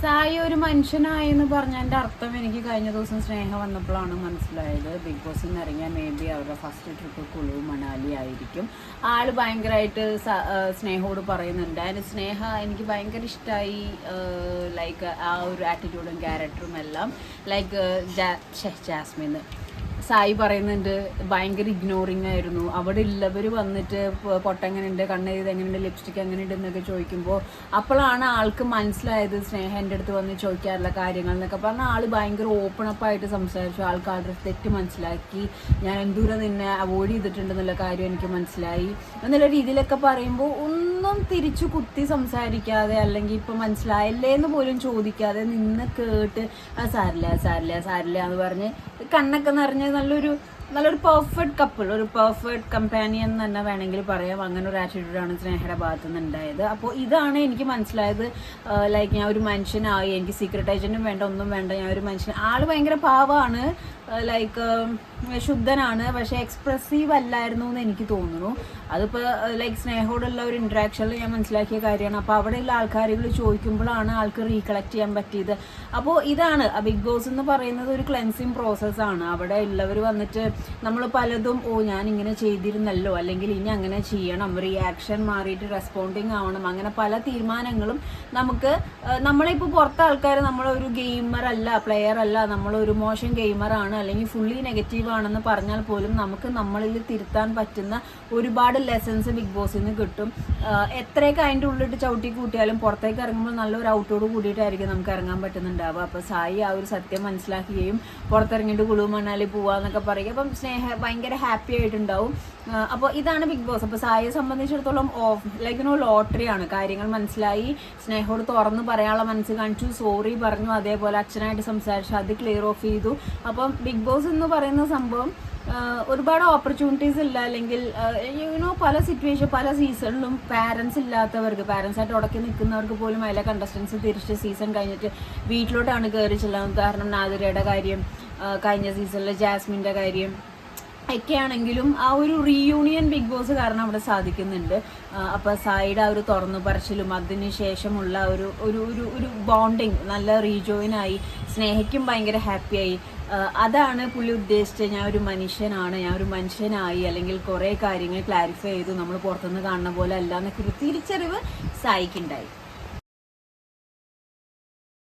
സായി ഒരു മനുഷ്യനായെന്ന് പറഞ്ഞതിൻ്റെ അർത്ഥം എനിക്ക് കഴിഞ്ഞ ദിവസം സ്നേഹ വന്നപ്പോഴാണ് മനസ്സിലായത്. ബിഗ് ബോസിൽ നിന്ന് ഇറങ്ങിയ മേ ബി അവരുടെ ഫസ്റ്റ് ട്രിപ്പ് കുളു മണാലി ആയിരിക്കും. ആള് ഭയങ്കരമായിട്ട് സ്നേഹോട് പറയുന്നുണ്ട്. അതിന് സ്നേഹ എനിക്ക് ഭയങ്കര ഇഷ്ടമായി. ലൈക്ക് ആ ഒരു ആറ്റിറ്റ്യൂഡും ക്യാരക്ടറും എല്ലാം. ലൈക്ക് ജാസ്മിൻ സായി പറയുന്നുണ്ട് ഭയങ്കര ഇഗ്നോറിങ് ആയിരുന്നു. അവിടെ ഉള്ളവർ വന്നിട്ട് പൊട്ടെങ്ങനെയുണ്ട്, കണ്ണ് ചെയ്ത് എങ്ങനെയുണ്ട്, ലിപ്സ്റ്റിക് എങ്ങനെയുണ്ട് എന്നൊക്കെ ചോദിക്കുമ്പോൾ അപ്പോഴാണ് ആൾക്ക് മനസ്സിലായത് സ്നേഹ എൻ്റെ അടുത്ത് വന്ന് ചോദിക്കാറുള്ള കാര്യങ്ങൾ എന്നൊക്കെ പറഞ്ഞാൽ ആൾ ഭയങ്കര ഓപ്പൺ അപ്പായിട്ട് സംസാരിച്ചു. ആൾക്ക് ആളുടെ തെറ്റ് മനസ്സിലാക്കി. ഞാൻ എന്തോരം നിന്നെ അവോയ്ഡ് ചെയ്തിട്ടുണ്ടെന്നുള്ള കാര്യം എനിക്ക് മനസ്സിലായി എന്നുള്ള രീതിയിലൊക്കെ പറയുമ്പോൾ ഒന്നും തിരിച്ചു കുത്തി സംസാരിക്കാതെ, അല്ലെങ്കിൽ ഇപ്പം മനസ്സിലായില്ലേ എന്ന് പോലും ചോദിക്കാതെ നിന്ന് കേട്ട് സാരില്ല എന്ന് പറഞ്ഞ് കണ്ണൊക്കെ നിറഞ്ഞ് നല്ലൊരു പെർഫെക്റ്റ് കപ്പിൾ, ഒരു പെർഫെക്റ്റ് കമ്പാനിയൻ എന്ന് തന്നെ വേണമെങ്കിൽ പറയാം. അങ്ങനെ ഒരു ആറ്റിറ്റ്യൂഡാണ് സ്നേഹയുടെ ഭാഗത്തു നിന്ന് ഉണ്ടായത്. അപ്പോൾ ഇതാണ് എനിക്ക് മനസ്സിലായത്. ലൈക്ക് ഞാൻ ഒരു മനുഷ്യനായി, എനിക്ക് സീക്രട്ട് ഏജന്റും വേണ്ട, ഒന്നും വേണ്ട, ഞാൻ ഒരു മനുഷ്യൻ. ആള് ഭയങ്കര പാവമാണ്, ലൈക്ക് ശുദ്ധനാണ്, പക്ഷെ എക്സ്പ്രസീവ് അല്ലായിരുന്നു എന്ന് എനിക്ക് തോന്നുന്നു. അതിപ്പോൾ ലൈക്ക് സ്നേഹയോടുള്ള ഒരു ഇൻട്രാക്ഷനിൽ ഞാൻ മനസ്സിലാക്കിയ കാര്യമാണ്. അപ്പോൾ അവിടെയുള്ള ആൾക്കാരുകൾ ചോദിക്കുമ്പോഴാണ് ആൾക്ക് റീകളക്ട് ചെയ്യാൻ പറ്റിയത്. അപ്പോൾ ഇതാണ് ബിഗ് ബോസ് എന്ന് പറയുന്നത്, ഒരു ക്ലെൻസിങ് പ്രോസസ്സാണ്. അവിടെ ഉള്ളവർ വന്നിട്ട് നമ്മൾ പലതും ഞാൻ ഇങ്ങനെ ചെയ്തിരുന്നല്ലോ, അല്ലെങ്കിൽ ഇനി അങ്ങനെ ചെയ്യണം, റിയാക്ഷൻ മാറിയിട്ട് റെസ്പോണ്ടിങ് ആവണം, അങ്ങനെ പല തീരുമാനങ്ങളും നമുക്ക് നമ്മളിപ്പോൾ പുറത്തെ ആൾക്കാർ നമ്മളൊരു ഗെയിമർ അല്ല, പ്ലെയർ അല്ല, നമ്മളൊരു മോശം ഗെയിമറാണ്, അല്ലെങ്കിൽ ഫുള്ളി നെഗറ്റീവ് ആണെന്ന് പറഞ്ഞാൽ പോലും നമുക്ക് നമ്മളിൽ തിരുത്താൻ പറ്റുന്ന ഒരുപാട് ലെസൺസ് ബിഗ് ബോസിൽ നിന്ന് കിട്ടും. എത്രയൊക്കെ അതിൻ്റെ ഉള്ളിട്ട് ചവിട്ടി കൂട്ടിയാലും പുറത്തേക്ക് ഇറങ്ങുമ്പോൾ നല്ലൊരു ഔട്ടോട് കൂടിയിട്ടായിരിക്കും നമുക്ക് ഇറങ്ങാൻ പറ്റുന്നുണ്ടാവുക. അപ്പോൾ സായി ആ ഒരു സത്യം മനസ്സിലാക്കുകയും പുറത്തിറങ്ങിയിട്ട് കുളു മണാലി പോവാന്നൊക്കെ പറയുക. അപ്പം സ്നേഹ ഭയങ്കര ഹാപ്പി ആയിട്ടുണ്ടാവും. അപ്പോൾ ഇതാണ് ബിഗ് ബോസ്. അപ്പോൾ സായിയെ സംബന്ധിച്ചിടത്തോളം ലൈക്ക് ലോട്ടറിയാണ്. കാര്യങ്ങൾ മനസ്സിലായി, സ്നേഹോട് തുറന്ന് പറയാനുള്ള മനസ്സ് കാണിച്ചു, സോറി പറഞ്ഞു, അതേപോലെ അച്ഛനായിട്ട് സംസാരിച്ചു, അത് ക്ലിയർ ഓഫ് ചെയ്തു. അപ്പം ബിഗ് ബോസ് എന്ന് പറയുന്ന സംഭവം ഒരുപാട് ഓപ്പർച്യൂണിറ്റീസ് ഇല്ല, അല്ലെങ്കിൽ പല സിറ്റുവേഷൻ, പല സീസണിലും പാരൻസ് ഇല്ലാത്തവർക്ക്, പാരൻസായിട്ട് ഉടക്കി നിൽക്കുന്നവർക്ക് പോലും അതിലെ കണ്ടസ്റ്റൻസ് തിരിച്ച് സീസൺ കഴിഞ്ഞിട്ട് വീട്ടിലോട്ടാണ് കയറി ചെല്ലുന്നത്. കാരണം നാദിരയുടെ കാര്യം, കഴിഞ്ഞ സീസണിലെ ജാസ്മിൻ്റെ കാര്യം ഒക്കെ ആണെങ്കിലും ആ ഒരു റീയൂണിയൻ ബിഗ് ബോസ് കാരണം അവിടെ സാധിക്കുന്നുണ്ട്. അപ്പോൾ സായിയുടെ ആ ഒരു തുറന്നു പറച്ചിലും അതിന് ശേഷമുള്ള ഒരു ബോണ്ടിങ് നല്ല റീജോയിനായി, സ്നേഹയ്ക്കും ഭയങ്കര ഹാപ്പിയായി. അതാണ് പുള്ളി ഉദ്ദേശിച്ചത്. ഞാൻ ഒരു മനുഷ്യനായി, അല്ലെങ്കിൽ കുറേ കാര്യങ്ങൾ ക്ലാരിഫൈ ചെയ്തു, നമ്മൾ പുറത്തുനിന്ന് കാണുന്ന പോലെ അല്ല എന്നൊക്കെ ഒരു തിരിച്ചറിവ് സായിക്കുണ്ടായി.